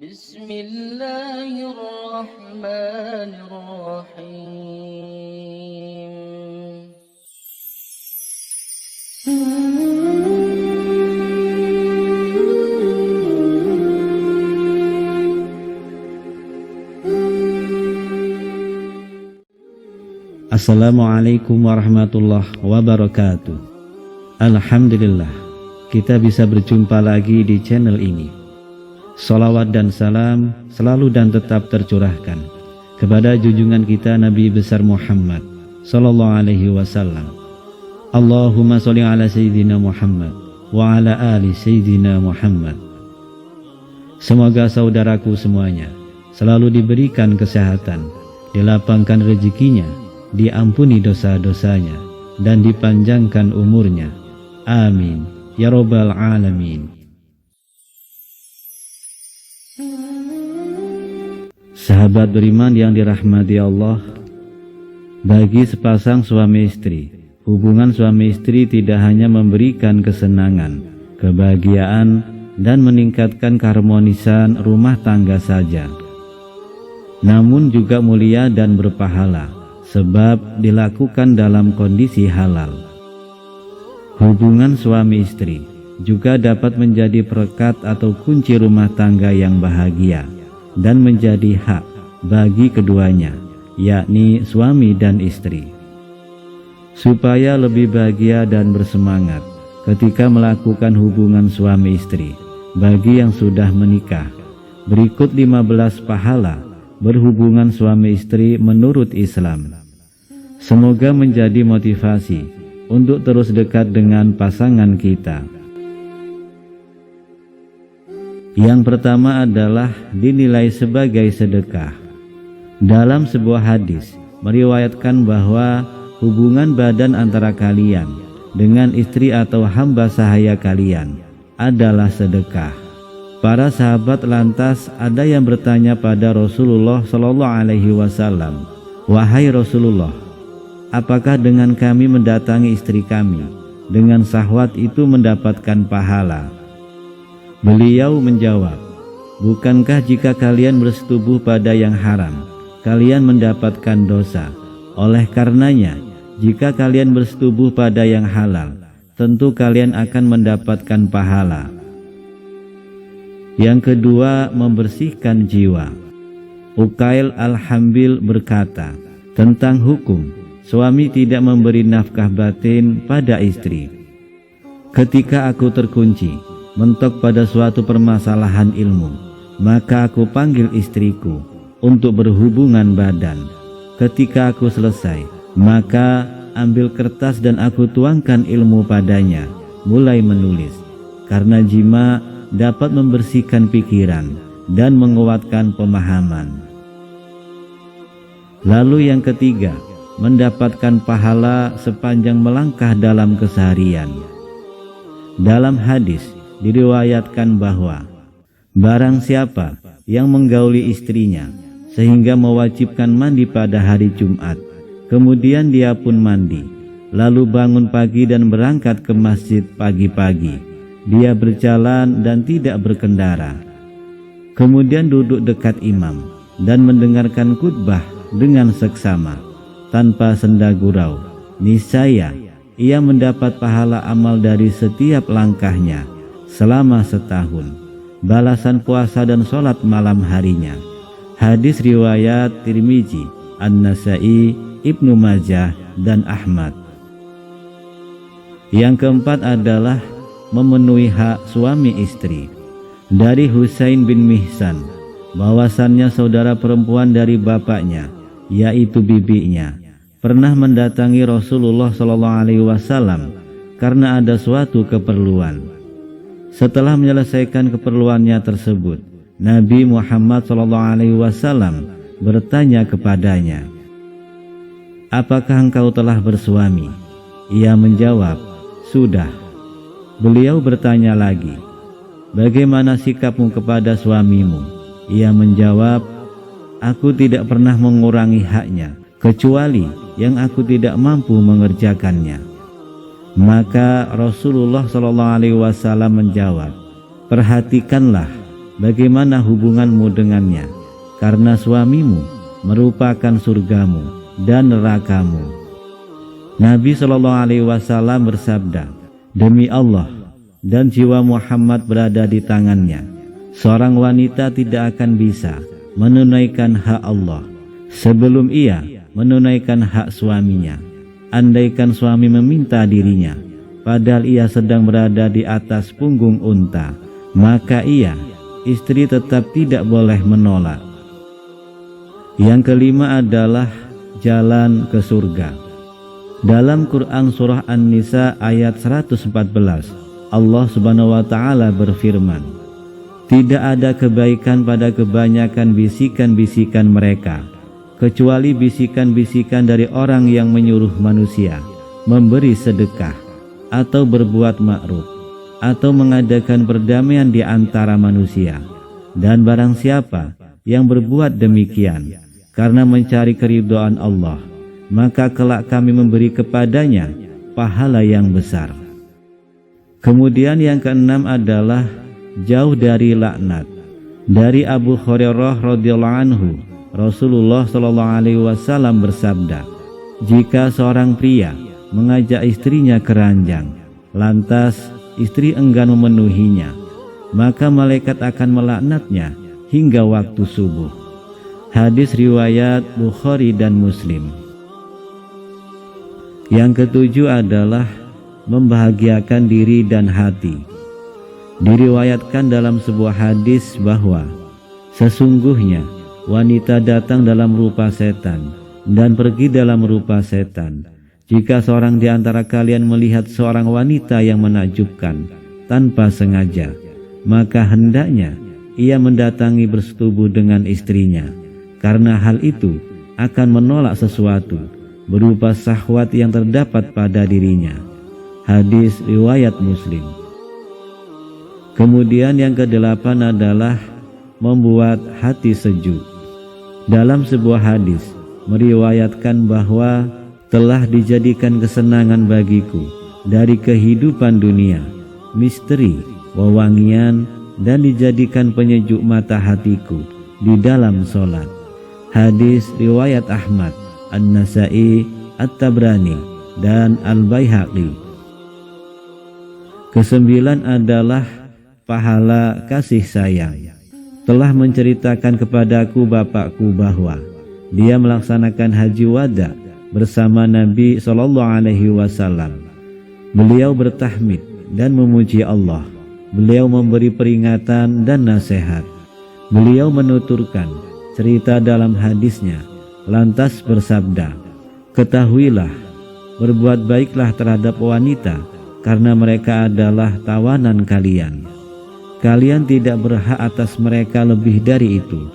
Bismillahirrahmanirrahim. Assalamualaikum warahmatullahi wabarakatuh. Alhamdulillah, kita bisa berjumpa lagi di channel ini. Sholawat dan salam selalu dan tetap tercurahkan kepada junjungan kita Nabi besar Muhammad sallallahu alaihi wasallam. Allahumma sholli ala sayyidina Muhammad wa ala ali sayyidina Muhammad. Semoga saudaraku semuanya selalu diberikan kesehatan, dilapangkan rezekinya, diampuni dosa-dosanya, dan dipanjangkan umurnya. Amin ya rabbal alamin. Sahabat beriman yang dirahmati Allah, bagi sepasang suami istri, hubungan suami istri tidak hanya memberikan kesenangan, kebahagiaan, dan meningkatkan keharmonisan rumah tangga saja, namun juga mulia dan berpahala sebab dilakukan dalam kondisi halal. Hubungan suami istri juga dapat menjadi perekat atau kunci rumah tangga yang bahagia dan menjadi hak bagi keduanya, yakni suami dan istri, supaya lebih bahagia dan bersemangat ketika melakukan hubungan suami istri. Bagi yang sudah menikah, berikut 15 pahala berhubungan suami istri menurut Islam. Semoga menjadi motivasi untuk terus dekat dengan pasangan kita. Yang pertama adalah dinilai sebagai sedekah. Dalam sebuah hadis meriwayatkan bahwa hubungan badan antara kalian dengan istri atau hamba sahaya kalian adalah sedekah. Para sahabat lantas ada yang bertanya pada Rasulullah Shallallahu Alaihi Wasallam, "Wahai Rasulullah, apakah dengan kami mendatangi istri kami dengan syahwat itu mendapatkan pahala?" Beliau menjawab, "Bukankah jika kalian bersetubuh pada yang haram, kalian mendapatkan dosa? Oleh karenanya, jika kalian bersetubuh pada yang halal, tentu kalian akan mendapatkan pahala." Yang kedua, membersihkan jiwa. Uqail Al-Hambil berkata tentang hukum suami tidak memberi nafkah batin pada istri. "Ketika aku terkunci, mentok pada suatu permasalahan ilmu, maka aku panggil istriku untuk berhubungan badan. Ketika aku selesai, maka ambil kertas dan aku tuangkan ilmu padanya, mulai menulis, karena jima dapat membersihkan pikiran dan menguatkan pemahaman." Lalu yang ketiga, mendapatkan pahala sepanjang melangkah dalam keseharian. Dalam hadis diriwayatkan bahwa barang siapa yang menggauli istrinya sehingga mewajibkan mandi pada hari Jumat, kemudian dia pun mandi, lalu bangun pagi dan berangkat ke masjid pagi-pagi, dia berjalan dan tidak berkendara, kemudian duduk dekat imam dan mendengarkan khutbah dengan seksama tanpa senda gurau, niscaya ia mendapat pahala amal dari setiap langkahnya selama setahun, balasan puasa dan sholat malam harinya. Hadis riwayat Tirmizi, An-Nasai, Ibnu Majah, dan Ahmad. Yang keempat adalah memenuhi hak suami istri. Dari Husain bin Mihsan bahwasannya saudara perempuan dari bapaknya, yaitu bibinya, pernah mendatangi Rasulullah SAW karena ada suatu keperluan. Setelah menyelesaikan keperluannya tersebut, Nabi Muhammad SAW bertanya kepadanya, "Apakah engkau telah bersuami?" Ia menjawab, "Sudah." Beliau bertanya lagi, "Bagaimana sikapmu kepada suamimu?" Ia menjawab, "Aku tidak pernah mengurangi haknya, kecuali yang aku tidak mampu mengerjakannya." Maka Rasulullah SAW menjawab, "Perhatikanlah bagaimana hubunganmu dengannya, karena suamimu merupakan surgamu dan nerakamu. Nabi SAW bersabda, demi Allah dan jiwa Muhammad berada di tangannya, seorang wanita tidak akan bisa menunaikan hak Allah sebelum ia menunaikan hak suaminya. Andaikan suami meminta dirinya, padahal ia sedang berada di atas punggung unta, maka istri tetap tidak boleh menolak. Yang kelima adalah jalan ke surga. Dalam Quran surah An-Nisa ayat 114, Allah Subhanahu wa taala berfirman, tidak ada kebaikan pada kebanyakan bisikan-bisikan mereka, kecuali bisikan-bisikan dari orang yang menyuruh manusia memberi sedekah atau berbuat ma'ruf atau mengadakan perdamaian di antara manusia. Dan barang siapa yang berbuat demikian karena mencari keridhaan Allah, maka kelak kami memberi kepadanya pahala yang besar. Kemudian yang keenam adalah jauh dari laknat. Dari Abu Hurairah radhiyallahu anhu, Rasulullah SAW bersabda, jika seorang pria mengajak istrinya ke ranjang, lantas istri enggan memenuhinya, maka malaikat akan melaknatnya hingga waktu subuh. Hadis riwayat Bukhari dan Muslim. Yang ketujuh adalah membahagiakan diri dan hati. Diriwayatkan dalam sebuah hadis bahwa sesungguhnya wanita datang dalam rupa setan dan pergi dalam rupa setan. Jika seorang di antara kalian melihat seorang wanita yang menakjubkan tanpa sengaja, maka hendaknya ia mendatangi bersetubuh dengan istrinya, karena hal itu akan menolak sesuatu berupa syahwat yang terdapat pada dirinya. Hadis riwayat Muslim. Kemudian yang kedelapan adalah membuat hati sejuk. Dalam sebuah hadis meriwayatkan bahwa telah dijadikan kesenangan bagiku dari kehidupan dunia, misteri, wewangian, dan dijadikan penyejuk mata hatiku di dalam sholat. Hadis riwayat Ahmad, An-Nasai, At-Tabrani, dan Al-Baihaqi. Kesembilan adalah pahala kasih sayang. Telah menceritakan kepadaku bapakku bahwa dia melaksanakan haji wada bersama Nabi SAW. Beliau bertahmid dan memuji Allah. Beliau memberi peringatan dan nasihat. Beliau menuturkan cerita dalam hadisnya, lantas bersabda, ketahuilah, berbuat baiklah terhadap wanita, karena mereka adalah tawanan kalian. Kalian tidak berhak atas mereka lebih dari itu,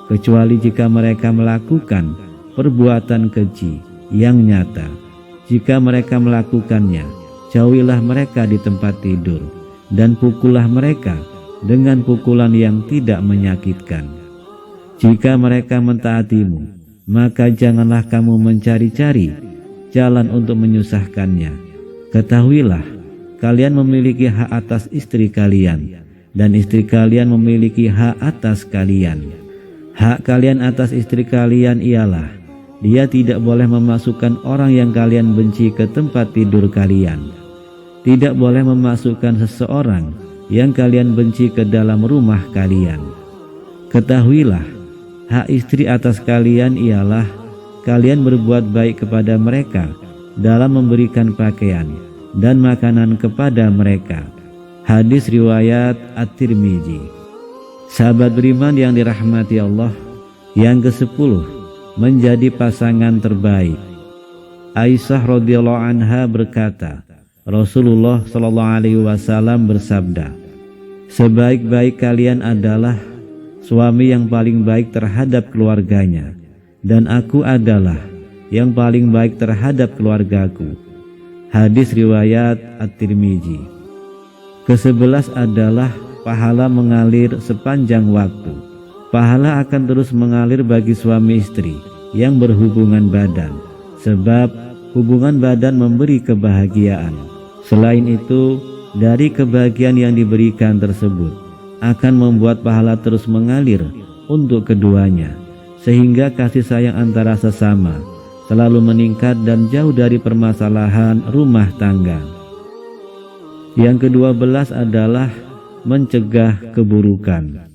kecuali jika mereka melakukan perbuatan keji yang nyata. Jika mereka melakukannya, jauhilah mereka di tempat tidur, dan pukullah mereka dengan pukulan yang tidak menyakitkan. Jika mereka mentaatimu, maka janganlah kamu mencari-cari jalan untuk menyusahkannya. Ketahuilah, kalian memiliki hak atas istri kalian, dan istri kalian memiliki hak atas kalian. Hak kalian atas istri kalian ialah, dia tidak boleh memasukkan orang yang kalian benci ke tempat tidur kalian. Tidak boleh memasukkan seseorang yang kalian benci ke dalam rumah kalian. Ketahuilah, hak istri atas kalian ialah, kalian berbuat baik kepada mereka dalam memberikan pakaian dan makanan kepada mereka. Hadis riwayat At-Tirmidzi. Sahabat beriman yang dirahmati Allah, yang ke-10 menjadi pasangan terbaik. Aisyah radhiyallahu anha berkata, Rasulullah SAW bersabda, sebaik-baik kalian adalah suami yang paling baik terhadap keluarganya, dan aku adalah yang paling baik terhadap keluargaku. Hadis riwayat At-Tirmidzi. Ke-11 adalah pahala mengalir sepanjang waktu. Pahala akan terus mengalir bagi suami istri yang berhubungan badan, sebab hubungan badan memberi kebahagiaan. Selain itu, dari kebahagiaan yang diberikan tersebut, akan membuat pahala terus mengalir untuk keduanya, sehingga kasih sayang antara sesama selalu meningkat dan jauh dari permasalahan rumah tangga. Yang ke-12 adalah mencegah keburukan.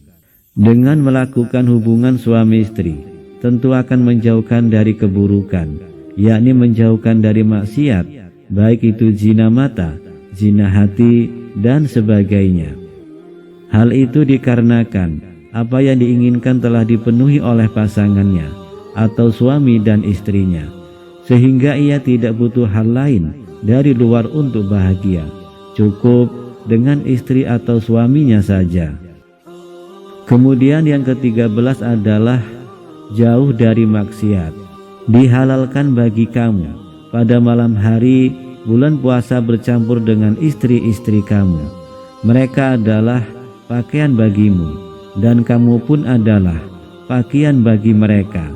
Dengan melakukan hubungan suami istri, tentu akan menjauhkan dari keburukan, yakni menjauhkan dari maksiat, baik itu zina mata, zina hati, dan sebagainya. Hal itu dikarenakan apa yang diinginkan telah dipenuhi oleh pasangannya atau suami dan istrinya, sehingga ia tidak butuh hal lain dari luar untuk bahagia. Cukup dengan istri atau suaminya saja. Kemudian yang ke-13 adalah jauh dari maksiat. Dihalalkan bagi kamu pada malam hari bulan puasa bercampur dengan istri-istri kamu. Mereka adalah pakaian bagimu, dan kamu pun adalah pakaian bagi mereka.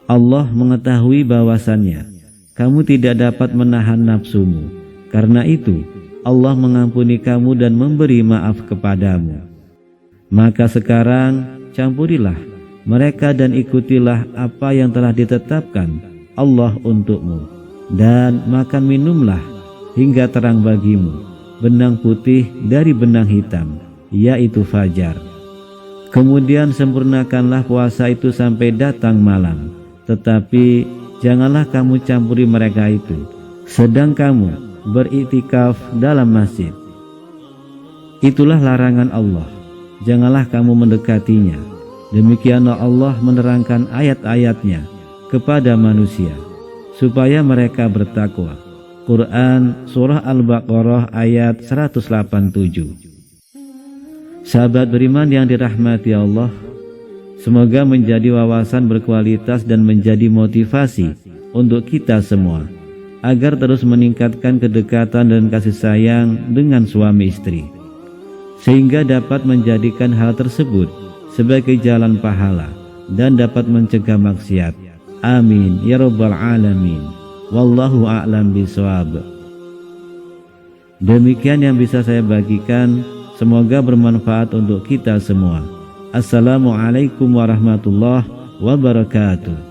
Allah mengetahui bahwasannya kamu tidak dapat menahan nafsumu. Karena itu Allah mengampuni kamu dan memberi maaf kepadamu. Maka sekarang campurilah mereka dan ikutilah apa yang telah ditetapkan Allah untukmu, dan makan minumlah hingga terang bagimu benang putih dari benang hitam, yaitu fajar. Kemudian sempurnakanlah puasa itu sampai datang malam, tetapi janganlah kamu campuri mereka itu sedang kamu beriktikaf dalam masjid. Itulah larangan Allah, janganlah kamu mendekatinya. Demikianlah Allah menerangkan ayat-ayatnya kepada manusia supaya mereka bertakwa. Quran Surah Al-Baqarah ayat 187. Sahabat beriman yang dirahmati Allah, semoga menjadi wawasan berkualitas dan menjadi motivasi untuk kita semua agar terus meningkatkan kedekatan dan kasih sayang dengan suami istri, sehingga dapat menjadikan hal tersebut sebagai jalan pahala dan dapat mencegah maksiat. Amin ya rabbal alamin. Wallahu a'lam bishawab. Demikian yang bisa saya bagikan, semoga bermanfaat untuk kita semua. Assalamualaikum warahmatullahi wabarakatuh.